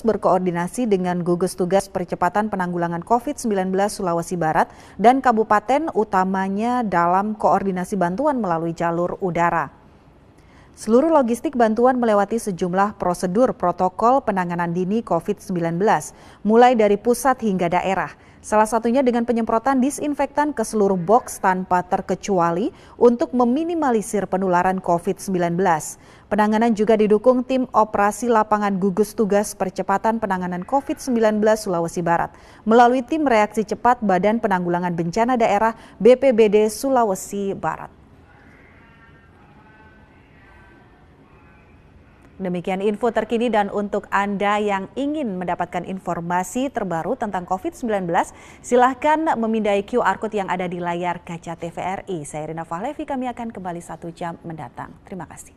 terus berkoordinasi dengan gugus tugas percepatan penanggulangan COVID-19 Sulawesi Barat dan kabupaten utamanya dalam koordinasi bantuan melalui jalur udara. Seluruh logistik bantuan melewati sejumlah prosedur protokol penanganan dini COVID-19, mulai dari pusat hingga daerah. Salah satunya dengan penyemprotan disinfektan ke seluruh box tanpa terkecuali untuk meminimalisir penularan COVID-19. Penanganan juga didukung tim operasi lapangan gugus tugas percepatan penanganan COVID-19 Sulawesi Barat melalui tim reaksi cepat Badan Penanggulangan Bencana Daerah BPBD Sulawesi Barat. Demikian info terkini, dan untuk Anda yang ingin mendapatkan informasi terbaru tentang COVID-19, silahkan memindai QR Code yang ada di layar kaca TVRI. Saya Rina Fahlevi, kami akan kembali 1 jam mendatang. Terima kasih.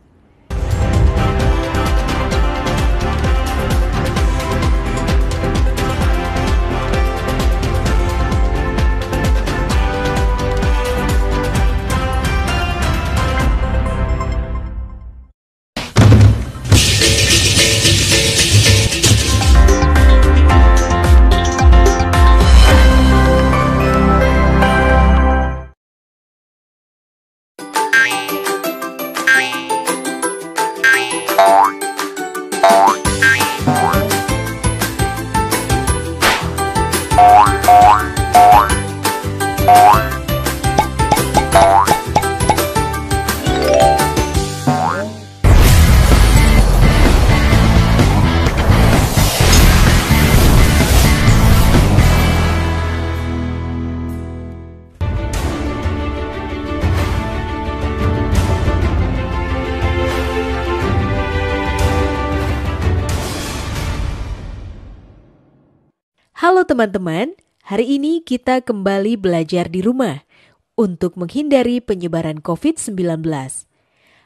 Halo teman-teman, hari ini kita kembali belajar di rumah untuk menghindari penyebaran COVID-19.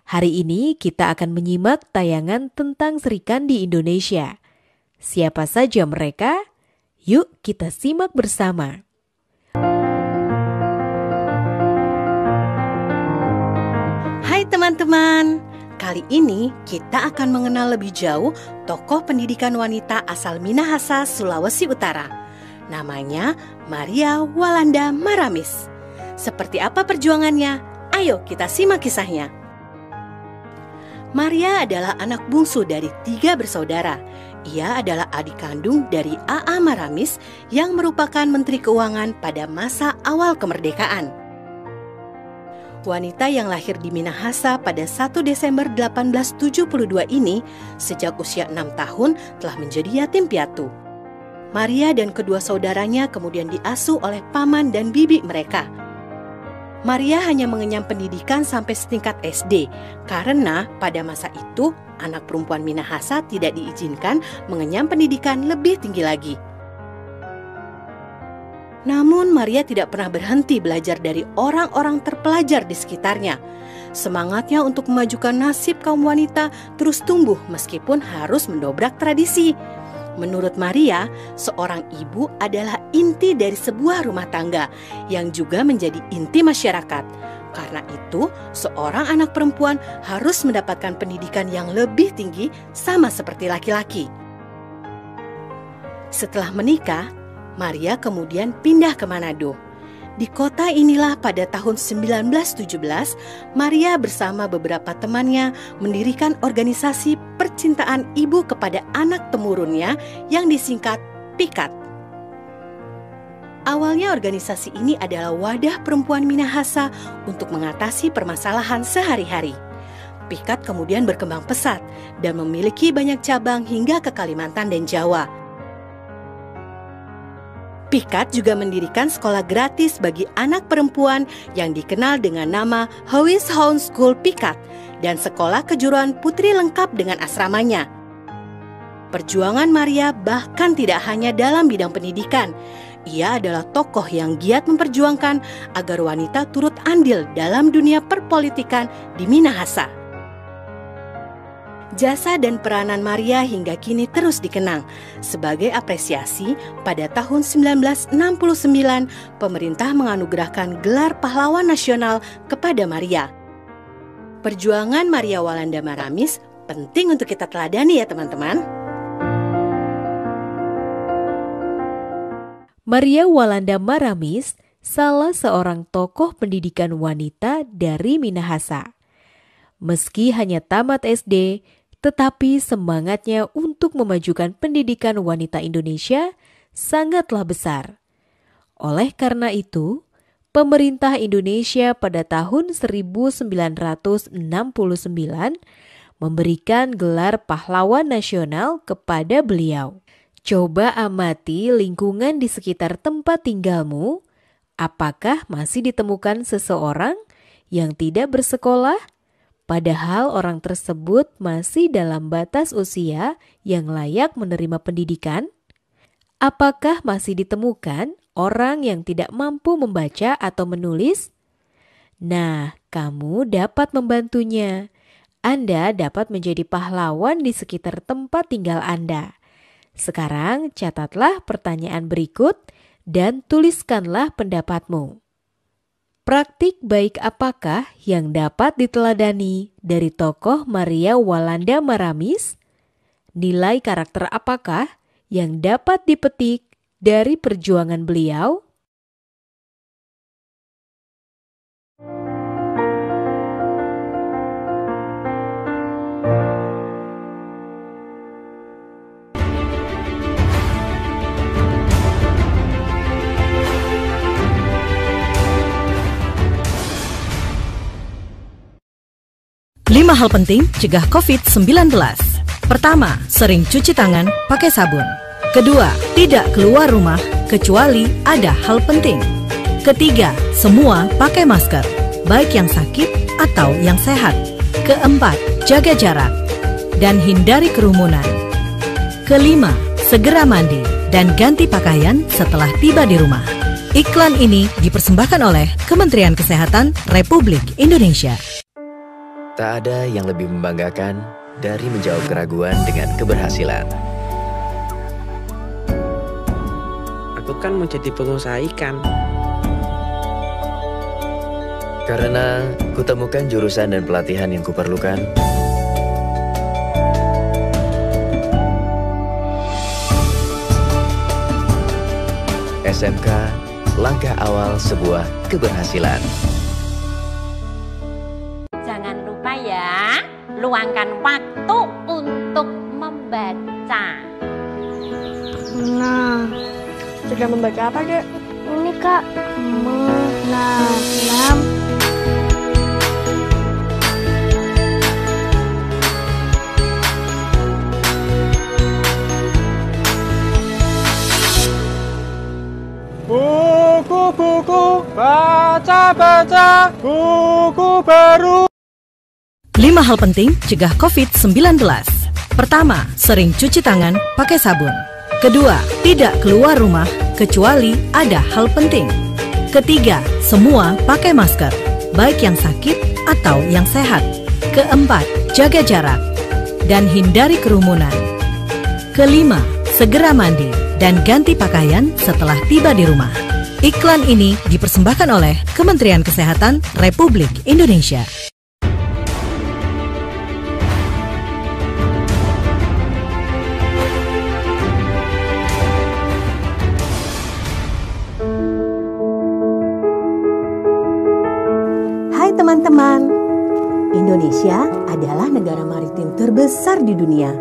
Hari ini kita akan menyimak tayangan tentang Sri Kandi Indonesia. Siapa saja mereka? Yuk kita simak bersama. Hai teman-teman, kali ini kita akan mengenal lebih jauh tokoh pendidikan wanita asal Minahasa, Sulawesi Utara. Namanya Maria Walanda Maramis. Seperti apa perjuangannya? Ayo kita simak kisahnya. Maria adalah anak bungsu dari 3 bersaudara. Ia adalah adik kandung dari A.A. Maramis yang merupakan Menteri Keuangan pada masa awal kemerdekaan. Wanita yang lahir di Minahasa pada 1 Desember 1872 ini sejak usia 6 tahun telah menjadi yatim piatu. Maria dan kedua saudaranya kemudian diasuh oleh paman dan bibi mereka. Maria hanya mengenyam pendidikan sampai setingkat SD karena pada masa itu anak perempuan Minahasa tidak diizinkan mengenyam pendidikan lebih tinggi lagi. Namun Maria tidak pernah berhenti belajar dari orang-orang terpelajar di sekitarnya. Semangatnya untuk memajukan nasib kaum wanita terus tumbuh meskipun harus mendobrak tradisi. Menurut Maria, seorang ibu adalah inti dari sebuah rumah tangga yang juga menjadi inti masyarakat. Karena itu, seorang anak perempuan harus mendapatkan pendidikan yang lebih tinggi sama seperti laki-laki. Setelah menikah, Maria kemudian pindah ke Manado. Di kota inilah pada tahun 1917, Maria bersama beberapa temannya mendirikan organisasi percintaan ibu kepada anak temurunnya yang disingkat PIKAT. Awalnya organisasi ini adalah wadah perempuan Minahasa untuk mengatasi permasalahan sehari-hari. PIKAT kemudian berkembang pesat dan memiliki banyak cabang hingga ke Kalimantan dan Jawa. PIKAT juga mendirikan sekolah gratis bagi anak perempuan yang dikenal dengan nama Howis Hound School PIKAT dan sekolah kejuruan putri lengkap dengan asramanya. Perjuangan Maria bahkan tidak hanya dalam bidang pendidikan. Ia adalah tokoh yang giat memperjuangkan agar wanita turut andil dalam dunia perpolitikan di Minahasa. Jasa dan peranan Maria hingga kini terus dikenang. Sebagai apresiasi, pada tahun 1969, pemerintah menganugerahkan gelar pahlawan nasional kepada Maria. Perjuangan Maria Walanda Maramis penting untuk kita teladani ya teman-teman. Maria Walanda Maramis salah seorang tokoh pendidikan wanita dari Minahasa. Meski hanya tamat SD, tetapi semangatnya untuk memajukan pendidikan wanita Indonesia sangatlah besar. Oleh karena itu, pemerintah Indonesia pada tahun 1969 memberikan gelar pahlawan nasional kepada beliau. Coba amati lingkungan di sekitar tempat tinggalmu. Apakah masih ditemukan seseorang yang tidak bersekolah, padahal orang tersebut masih dalam batas usia yang layak menerima pendidikan? Apakah masih ditemukan orang yang tidak mampu membaca atau menulis? Nah, kamu dapat membantunya. Anda dapat menjadi pahlawan di sekitar tempat tinggal Anda. Sekarang catatlah pertanyaan berikut dan tuliskanlah pendapatmu. Praktik baik apakah yang dapat diteladani dari tokoh Maria Walanda Maramis? Nilai karakter apakah yang dapat dipetik dari perjuangan beliau? Lima hal penting cegah COVID-19. Pertama, sering cuci tangan pakai sabun. Kedua, tidak keluar rumah kecuali ada hal penting. Ketiga, semua pakai masker, baik yang sakit atau yang sehat. Keempat, jaga jarak dan hindari kerumunan. Kelima, segera mandi dan ganti pakaian setelah tiba di rumah. Iklan ini dipersembahkan oleh Kementerian Kesehatan Republik Indonesia. Tak ada yang lebih membanggakan dari menjawab keraguan dengan keberhasilan. Aku kan mau jadi pengusaha ikan. Karena kutemukan jurusan dan pelatihan yang kuperlukan. SMK, langkah awal sebuah keberhasilan. Luangkan waktu untuk membaca. Nah, sudah membaca apa, Dek? Ini, Kak. Menanam. Buku-buku, baca-baca, buku baru. 5 hal penting cegah COVID-19. Pertama, sering cuci tangan pakai sabun. Kedua, tidak keluar rumah kecuali ada hal penting. Ketiga, semua pakai masker, baik yang sakit atau yang sehat. Keempat, jaga jarak dan hindari kerumunan. Kelima, segera mandi dan ganti pakaian setelah tiba di rumah. Iklan ini dipersembahkan oleh Kementerian Kesehatan Republik Indonesia. Teman-teman, Indonesia adalah negara maritim terbesar di dunia.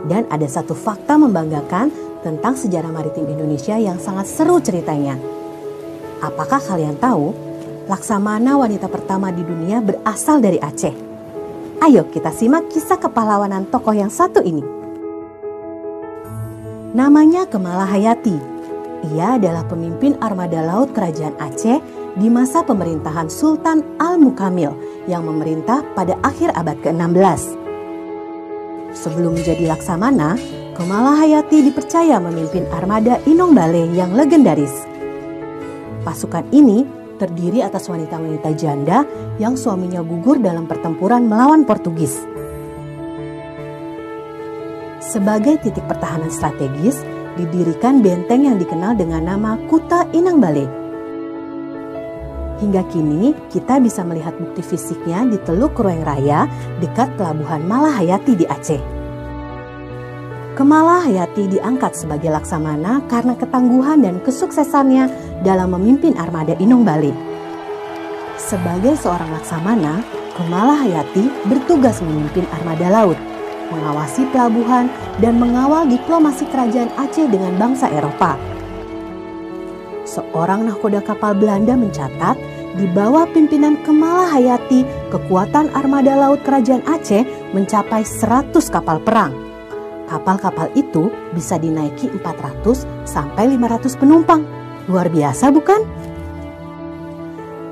Dan ada satu fakta membanggakan tentang sejarah maritim Indonesia yang sangat seru ceritanya. Apakah kalian tahu, Laksamana wanita pertama di dunia berasal dari Aceh? Ayo kita simak kisah kepahlawanan tokoh yang satu ini. Namanya Kemala Hayati. Ia adalah pemimpin armada laut kerajaan Aceh di masa pemerintahan Sultan Al-Mukamil yang memerintah pada akhir abad ke-16. Sebelum menjadi Laksamana, Kemala Hayati dipercaya memimpin armada Inong Bale yang legendaris. Pasukan ini terdiri atas wanita-wanita janda yang suaminya gugur dalam pertempuran melawan Portugis. Sebagai titik pertahanan strategis, didirikan benteng yang dikenal dengan nama Kuta Inang Bale. Hingga kini, kita bisa melihat bukti fisiknya di Teluk Krueng Raya dekat pelabuhan Malahayati di Aceh. Kemala Hayati diangkat sebagai Laksamana karena ketangguhan dan kesuksesannya dalam memimpin armada Inung Bali. Sebagai seorang Laksamana, Kemala Hayati bertugas memimpin armada laut, mengawasi pelabuhan, dan mengawal diplomasi kerajaan Aceh dengan bangsa Eropa. Seorang nahkoda kapal Belanda mencatat, di bawah pimpinan Kemala Hayati, kekuatan armada laut kerajaan Aceh mencapai 100 kapal perang. Kapal-kapal itu bisa dinaiki 400 sampai 500 penumpang. Luar biasa bukan?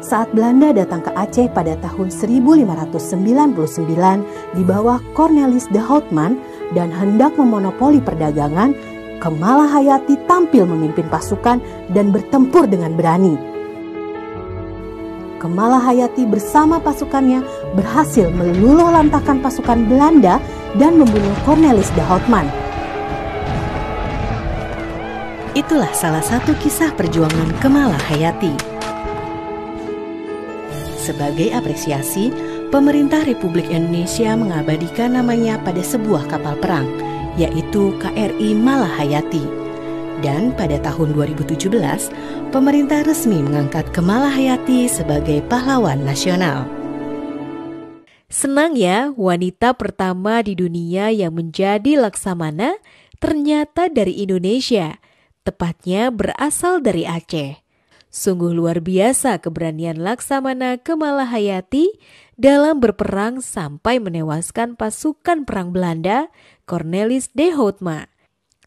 Saat Belanda datang ke Aceh pada tahun 1599 di bawah Cornelis de Houtman dan hendak memonopoli perdagangan, Kemala Hayati tampil memimpin pasukan dan bertempur dengan berani. Kemala Hayati bersama pasukannya berhasil meluluh lantakan pasukan Belanda dan membunuh Cornelis de Houtman. Itulah salah satu kisah perjuangan Kemala Hayati. Sebagai apresiasi, pemerintah Republik Indonesia mengabadikan namanya pada sebuah kapal perang, yaitu KRI Malahayati. Dan pada tahun 2017, pemerintah resmi mengangkat Kemala Hayati sebagai pahlawan nasional. Senang ya, wanita pertama di dunia yang menjadi Laksamana ternyata dari Indonesia, tepatnya berasal dari Aceh. Sungguh luar biasa keberanian Laksamana Kemala Hayati dalam berperang sampai menewaskan pasukan perang Belanda Cornelis de Houtman.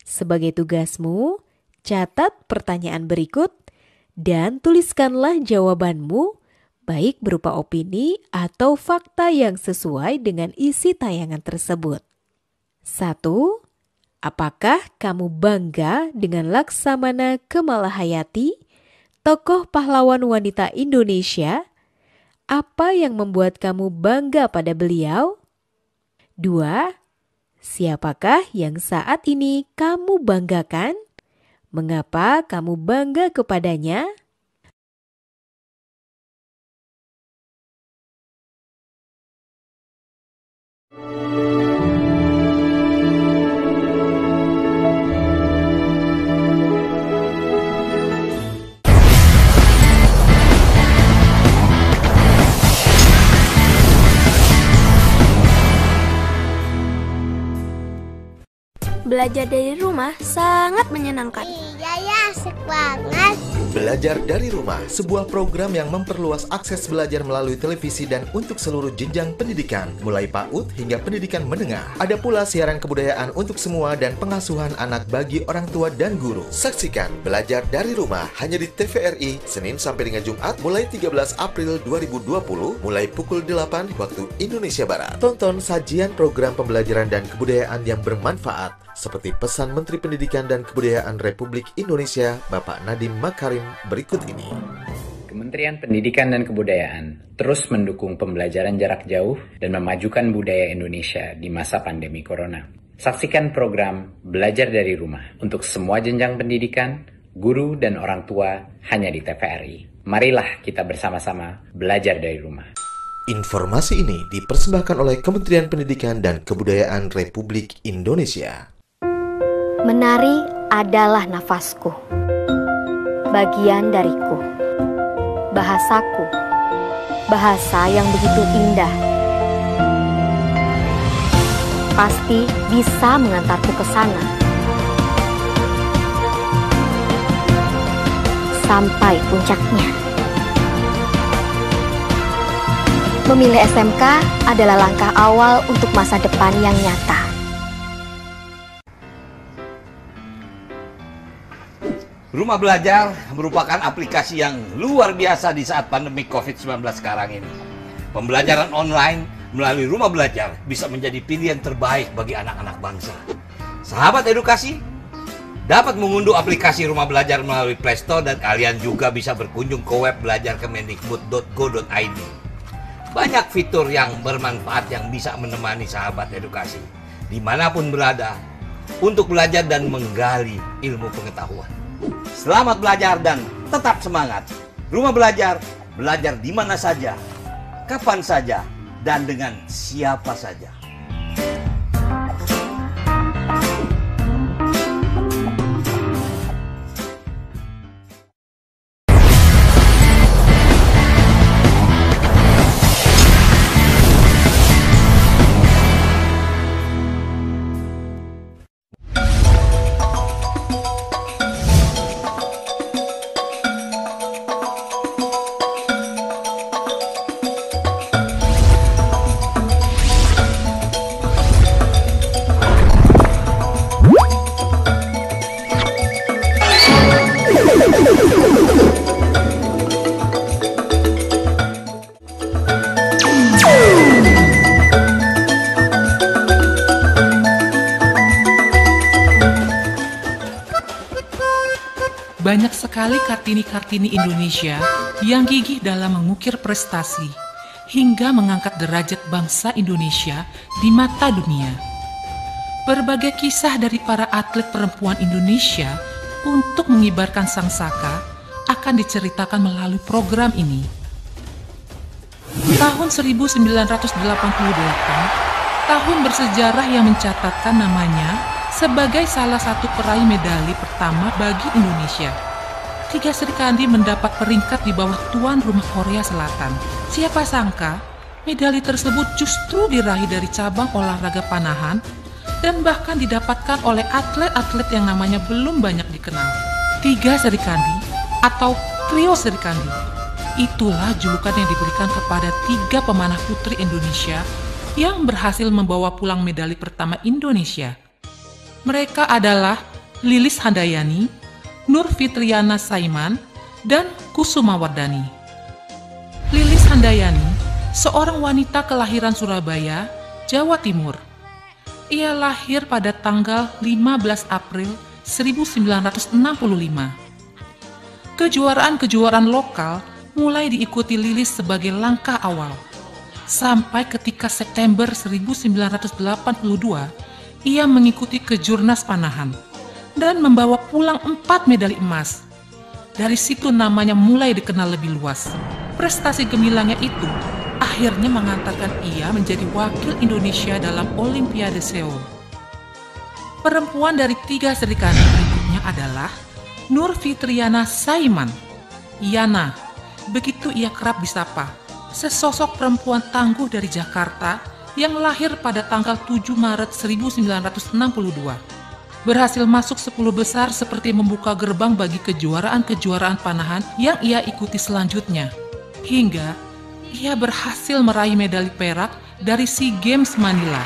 Sebagai tugasmu, catat pertanyaan berikut dan tuliskanlah jawabanmu, baik berupa opini atau fakta yang sesuai dengan isi tayangan tersebut. 1. Apakah kamu bangga dengan Laksamana Kemala Hayati, tokoh pahlawan wanita Indonesia? Apa yang membuat kamu bangga pada beliau? 2. Siapakah yang saat ini kamu banggakan? Mengapa kamu bangga kepadanya? Belajar dari rumah sangat menyenangkan. Iya ya, asik banget. Belajar dari Rumah, sebuah program yang memperluas akses belajar melalui televisi dan untuk seluruh jenjang pendidikan, mulai PAUD hingga pendidikan menengah. Ada pula siaran kebudayaan untuk semua dan pengasuhan anak bagi orang tua dan guru. Saksikan Belajar dari Rumah hanya di TVRI, Senin sampai dengan Jumat mulai 13 April 2020, mulai pukul 8 waktu Indonesia Barat. Tonton sajian program pembelajaran dan kebudayaan yang bermanfaat, seperti pesan Menteri Pendidikan dan Kebudayaan Republik Indonesia, Bapak Nadiem Makarim berikut ini. Kementerian Pendidikan dan Kebudayaan terus mendukung pembelajaran jarak jauh dan memajukan budaya Indonesia di masa pandemi corona. Saksikan program Belajar dari Rumah untuk semua jenjang pendidikan, guru dan orang tua hanya di TVRI. Marilah kita bersama-sama belajar dari rumah. Informasi ini dipersembahkan oleh Kementerian Pendidikan dan Kebudayaan Republik Indonesia. Menari adalah nafasku, bagian dariku, bahasaku, bahasa yang begitu indah. Pasti bisa mengantarku ke sana. Sampai puncaknya. Memilih SMK adalah langkah awal untuk masa depan yang nyata. Rumah Belajar merupakan aplikasi yang luar biasa di saat pandemi COVID-19 sekarang ini. Pembelajaran online melalui Rumah Belajar bisa menjadi pilihan terbaik bagi anak-anak bangsa. Sahabat edukasi, dapat mengunduh aplikasi Rumah Belajar melalui Play Store dan kalian juga bisa berkunjung ke web belajarkemendikbud.go.id. Banyak fitur yang bermanfaat yang bisa menemani sahabat edukasi dimanapun berada untuk belajar dan menggali ilmu pengetahuan. Selamat belajar dan tetap semangat. Rumah Belajar, belajar di mana saja, kapan saja, dan dengan siapa saja. banyak sekali Kartini-Kartini Indonesia yang gigih dalam mengukir prestasi hingga mengangkat derajat bangsa Indonesia di mata dunia. Berbagai kisah dari para atlet perempuan Indonesia untuk mengibarkan sangsaka akan diceritakan melalui program ini. Tahun 1988, tahun bersejarah yang mencatatkan namanya sebagai salah satu peraih medali pertama bagi Indonesia. 3 Serikandi mendapat peringkat di bawah tuan rumah Korea Selatan. Siapa sangka medali tersebut justru diraih dari cabang olahraga panahan dan bahkan didapatkan oleh atlet-atlet yang namanya belum banyak dikenal. 3 Serikandi atau Trio Serikandi. Itulah julukan yang diberikan kepada 3 pemanah putri Indonesia yang berhasil membawa pulang medali pertama Indonesia. Mereka adalah Lilis Handayani, Nur Fitriana Saiman, dan Kusuma Wardani. Lilis Handayani, seorang wanita kelahiran Surabaya, Jawa Timur. Ia lahir pada tanggal 15 April 1965. Kejuaraan-kejuaraan lokal mulai diikuti Lilis sebagai langkah awal. Sampai ketika September 1982, ia mengikuti kejurnas panahan dan membawa pulang 4 medali emas. Dari situ namanya mulai dikenal lebih luas. Prestasi gemilangnya itu akhirnya mengantarkan ia menjadi wakil Indonesia dalam Olimpiade Seoul. Perempuan dari 3 Serikandi berikutnya adalah Nur Fitriana Saiman, Yana, begitu ia kerap disapa, sesosok perempuan tangguh dari Jakarta yang lahir pada tanggal 7 Maret 1962. Berhasil masuk 10 besar seperti membuka gerbang bagi kejuaraan-kejuaraan panahan yang ia ikuti selanjutnya. Hingga ia berhasil meraih medali perak dari SEA Games Manila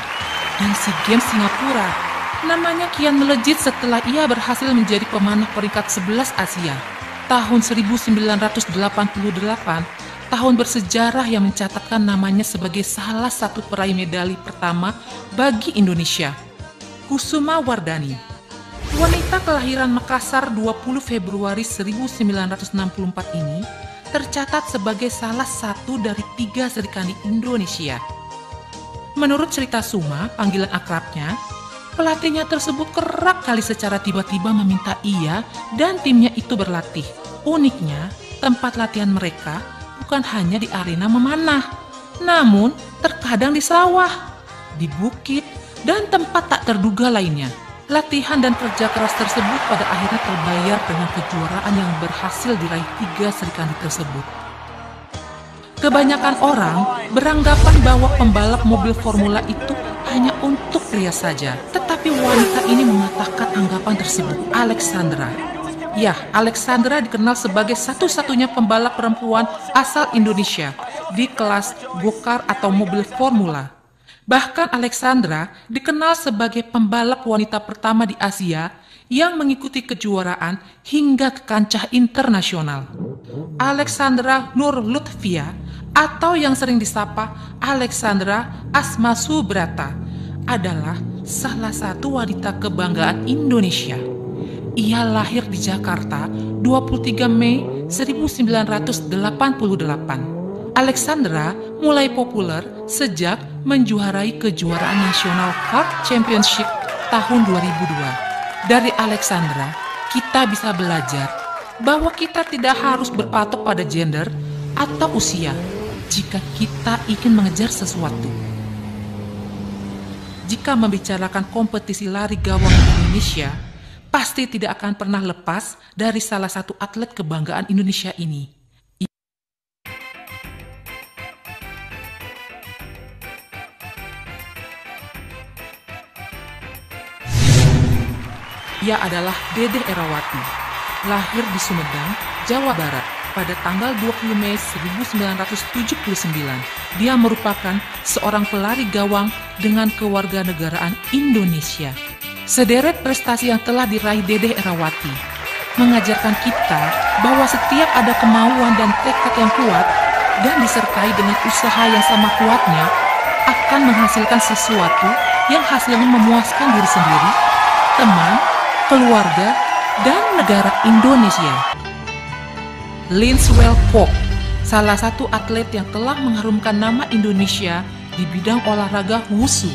dan SEA Games Singapura. Namanya kian melejit setelah ia berhasil menjadi pemanah peringkat 11 Asia. Tahun 1988, tahun bersejarah yang mencatatkan namanya sebagai salah satu peraih medali pertama bagi Indonesia. Kusuma Wardani, wanita kelahiran Makassar 20 Februari 1964 ini tercatat sebagai salah satu dari 3 Serikandi Indonesia. Menurut cerita Suma, panggilan akrabnya, pelatihnya tersebut kerap kali secara tiba-tiba meminta ia dan timnya itu berlatih. Uniknya, tempat latihan mereka bukan hanya di arena memanah, namun terkadang di sawah, di bukit, dan tempat tak terduga lainnya. Latihan dan kerja keras tersebut pada akhirnya terbayar dengan kejuaraan yang berhasil diraih 3 Serikandi tersebut. Kebanyakan orang beranggapan bahwa pembalap mobil formula itu hanya untuk pria saja, tetapi wanita ini mematahkan anggapan tersebut. Alexandra. Ya, Alexandra dikenal sebagai satu-satunya pembalap perempuan asal Indonesia di kelas go-kart atau mobil formula. Bahkan Alexandra dikenal sebagai pembalap wanita pertama di Asia yang mengikuti kejuaraan hingga ke kancah internasional. Alexandra Nur Lutfia atau yang sering disapa Alexandra Asma Subrata adalah salah satu wanita kebanggaan Indonesia. Ia lahir di Jakarta 23 Mei 1988. Alexandra mulai populer sejak menjuarai kejuaraan nasional Kart Championship tahun 2002. Dari Alexandra, kita bisa belajar bahwa kita tidak harus berpatok pada gender atau usia jika kita ingin mengejar sesuatu. Jika membicarakan kompetisi lari gawang Indonesia, pasti tidak akan pernah lepas dari salah satu atlet kebanggaan Indonesia ini. Ia adalah Dedeh Erawati, lahir di Sumedang, Jawa Barat pada tanggal 20 Mei 1979. Dia merupakan seorang pelari gawang dengan kewarganegaraan Indonesia. Sederet prestasi yang telah diraih Dedeh Erawati mengajarkan kita bahwa setiap ada kemauan dan tekad yang kuat dan disertai dengan usaha yang sama kuatnya akan menghasilkan sesuatu yang hasilnya memuaskan diri sendiri, teman, keluarga, dan negara Indonesia. Linswell Kwok, salah satu atlet yang telah mengharumkan nama Indonesia di bidang olahraga wushu.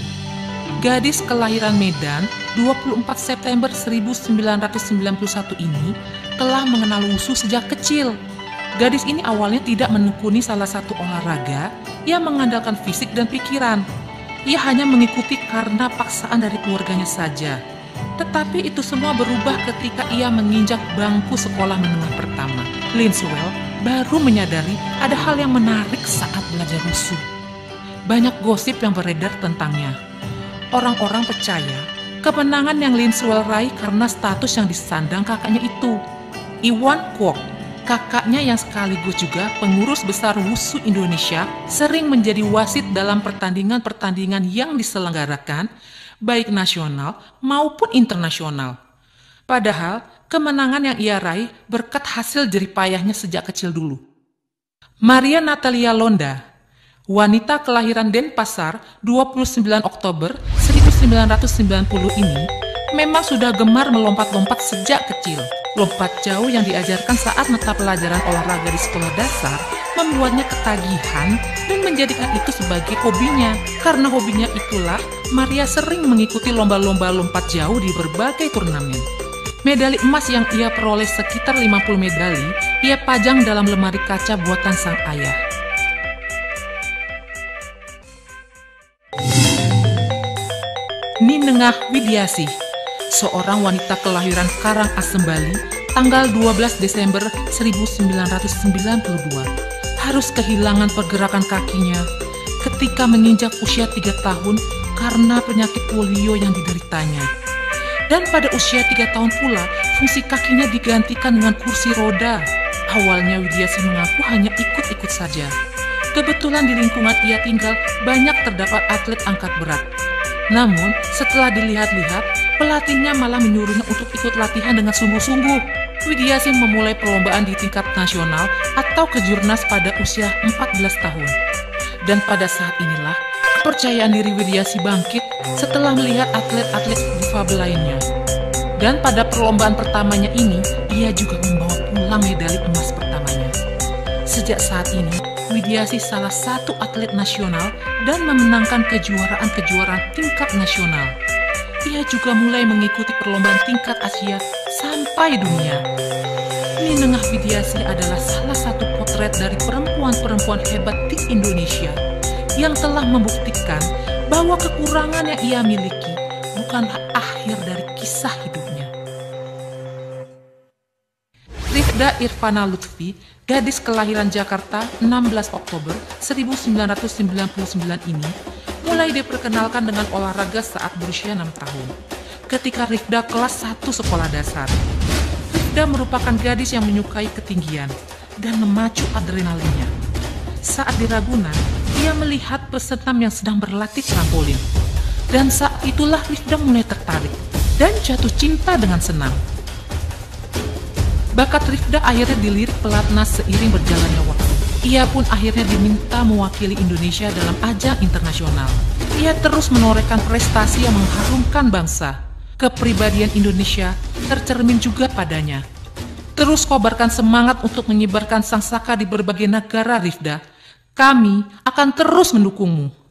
Gadis kelahiran Medan 24 September 1991 ini telah mengenal wushu sejak kecil. Gadis ini awalnya tidak menekuni salah satu olahraga yang mengandalkan fisik dan pikiran. Ia hanya mengikuti karena paksaan dari keluarganya saja. Tetapi itu semua berubah ketika ia menginjak bangku sekolah menengah pertama. Linswell baru menyadari ada hal yang menarik saat belajar wushu. Banyak gosip yang beredar tentangnya. Orang-orang percaya kemenangan yang Linswell raih karena status yang disandang kakaknya itu. Iwan Kwok, kakaknya yang sekaligus juga pengurus besar wushu Indonesia, sering menjadi wasit dalam pertandingan-pertandingan yang diselenggarakan, baik nasional maupun internasional. Padahal, kemenangan yang ia raih berkat hasil jeripayahnya sejak kecil dulu. Maria Natalia Londa, wanita kelahiran Denpasar 29 Oktober 1990 ini, memang sudah gemar melompat-lompat sejak kecil. Lompat jauh yang diajarkan saat mata pelajaran olahraga di sekolah dasar membuatnya ketagihan dan menjadikan itu sebagai hobinya. Karena hobinya itulah, Maria sering mengikuti lomba-lomba lompat jauh di berbagai turnamen. Medali emas yang ia peroleh sekitar 50 medali, ia pajang dalam lemari kaca buatan sang ayah. Ninengah Widiasih, seorang wanita kelahiran Karangasem, Bali, tanggal 12 Desember 1992, harus kehilangan pergerakan kakinya ketika menginjak usia 3 tahun karena penyakit polio yang dideritanya. Dan pada usia 3 tahun pula, fungsi kakinya digantikan dengan kursi roda. Awalnya Widiasih mengaku hanya ikut-ikut saja. Kebetulan di lingkungan ia tinggal banyak terdapat atlet angkat berat. Namun, setelah dilihat-lihat, pelatihnya malah menyuruhnya untuk ikut latihan dengan sungguh-sungguh. Widiasih memulai perlombaan di tingkat nasional atau kejurnas pada usia 14 tahun. Dan pada saat inilah, kepercayaan diri Widiasih bangkit setelah melihat atlet-atlet difabel lainnya. Dan pada perlombaan pertamanya ini, ia juga membawa pulang medali emas pertamanya. Sejak saat ini, Widiasih salah satu atlet nasional dan memenangkan kejuaraan-kejuaraan tingkat nasional. Ia juga mulai mengikuti perlombaan tingkat Asia sampai dunia. Ninengah Widiasih adalah salah satu potret dari perempuan-perempuan hebat di Indonesia yang telah membuktikan bahwa kekurangan yang ia miliki bukanlah akhir dari kisah hidupnya. Rifda Irvana Lutfi, gadis kelahiran Jakarta 16 Oktober 1999 ini, mulai diperkenalkan dengan olahraga saat berusia 6 tahun. Ketika Rifda kelas 1 sekolah dasar. Rifda merupakan gadis yang menyukai ketinggian dan memacu adrenalinnya. Saat di Ragunan, ia melihat pesenam yang sedang berlatih trampolin. Dan saat itulah Rifda mulai tertarik dan jatuh cinta dengan senam. Bakat Rifda akhirnya dilirik pelatnas seiring berjalannya waktu. Ia pun akhirnya diminta mewakili Indonesia dalam ajang internasional. Ia terus menorehkan prestasi yang mengharumkan bangsa. Kepribadian Indonesia tercermin juga padanya. Terus kobarkan semangat untuk menyebarkan sangsaka di berbagai negara, Rifda. Kami akan terus mendukungmu.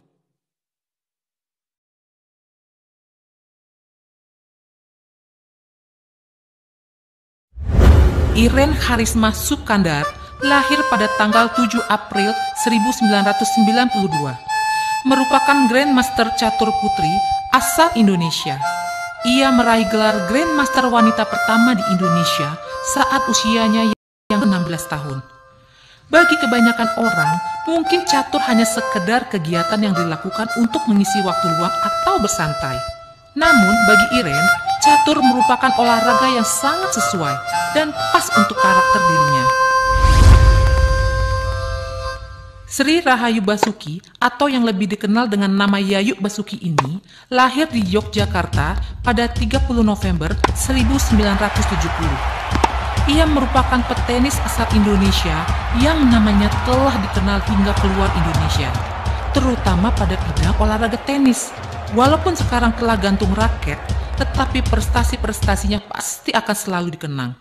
Iren Harisma Sukandar lahir pada tanggal 7 April 1992. Merupakan Grandmaster Catur Putri asal Indonesia. Ia meraih gelar Grandmaster wanita pertama di Indonesia saat usianya yang 16 tahun. Bagi kebanyakan orang, mungkin catur hanya sekedar kegiatan yang dilakukan untuk mengisi waktu luang atau bersantai. Namun bagi Iren, catur merupakan olahraga yang sangat sesuai dan pas untuk karakter dirinya. Sri Rahayu Basuki atau yang lebih dikenal dengan nama Yayu Basuki ini lahir di Yogyakarta pada 30 November 1970. Ia merupakan petenis asal Indonesia yang namanya telah dikenal hingga keluar Indonesia, terutama pada bidang olahraga tenis. Walaupun sekarang telah gantung raket, tetapi prestasi-prestasinya pasti akan selalu dikenang.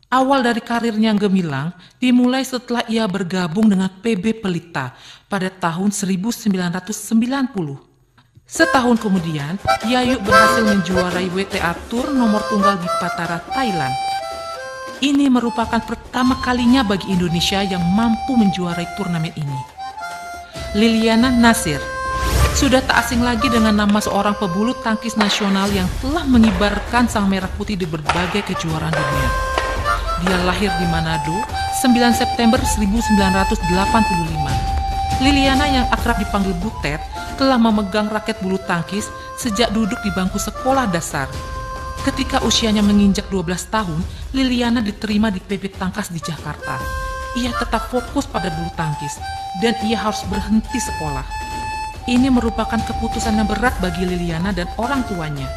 Awal dari karirnya gemilang dimulai setelah ia bergabung dengan PB Pelita pada tahun 1990. Setahun kemudian, Yayu berhasil menjuarai WTA Tour nomor tunggal di Patara, Thailand. Ini merupakan pertama kalinya bagi Indonesia yang mampu menjuarai turnamen ini. Liliana Natsir sudah tak asing lagi dengan nama seorang pebulu tangkis nasional yang telah mengibarkan sang merah putih di berbagai kejuaraan dunia. Dia lahir di Manado, 9 September 1985. Liliana yang akrab dipanggil Butet telah memegang raket bulu tangkis sejak duduk di bangku sekolah dasar. Ketika usianya menginjak 12 tahun, Liliana diterima di PB Tangkas di Jakarta. Ia tetap fokus pada bulu tangkis dan ia harus berhenti sekolah. Ini merupakan keputusan yang berat bagi Liliana dan orang tuanya.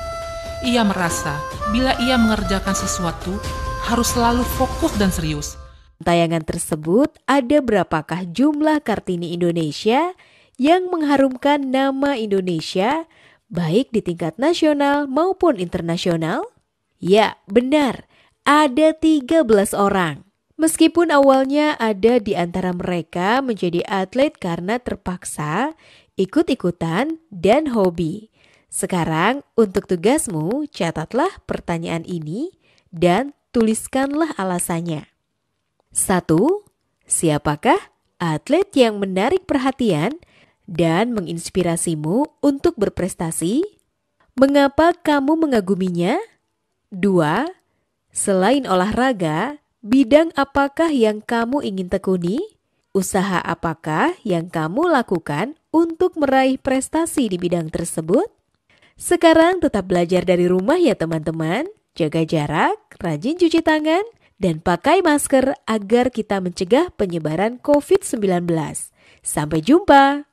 Ia merasa bila ia mengerjakan sesuatu, harus selalu fokus dan serius. Tayangan tersebut ada berapakah jumlah Kartini Indonesia yang mengharumkan nama Indonesia baik di tingkat nasional maupun internasional? Ya, benar. Ada 13 orang. Meskipun awalnya ada di antara mereka menjadi atlet karena terpaksa, ikut-ikutan, dan hobi. Sekarang untuk tugasmu, catatlah pertanyaan ini dan tuliskanlah alasannya. 1. Siapakah atlet yang menarik perhatian dan menginspirasimu untuk berprestasi? Mengapa kamu mengaguminya? 2. Selain olahraga, bidang apakah yang kamu ingin tekuni? Usaha apakah yang kamu lakukan untuk meraih prestasi di bidang tersebut? Sekarang tetap belajar dari rumah ya teman-teman. Jaga jarak, rajin cuci tangan, dan pakai masker agar kita mencegah penyebaran COVID-19. Sampai jumpa!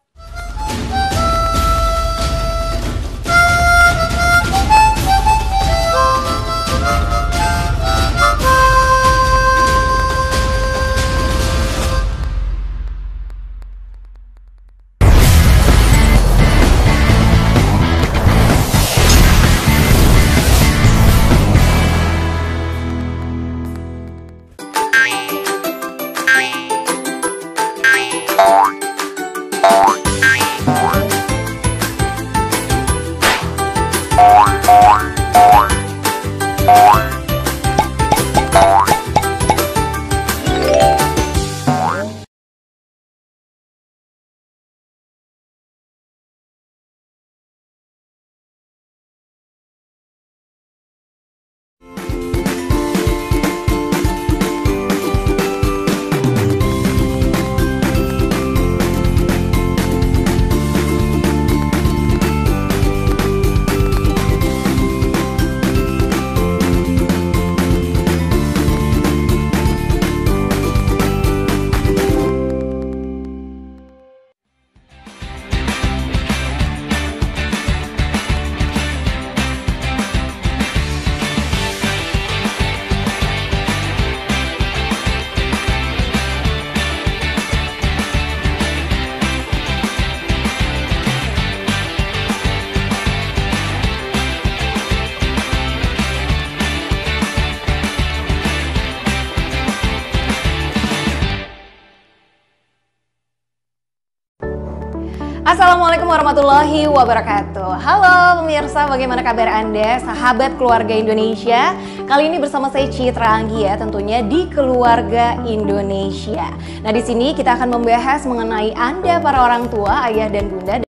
Assalamualaikum warahmatullahi wabarakatuh. Halo pemirsa, bagaimana kabar Anda, sahabat keluarga Indonesia? Kali ini bersama saya Citra Anggi ya, tentunya di Keluarga Indonesia. Nah, di sini kita akan membahas mengenai Anda para orang tua, ayah dan bunda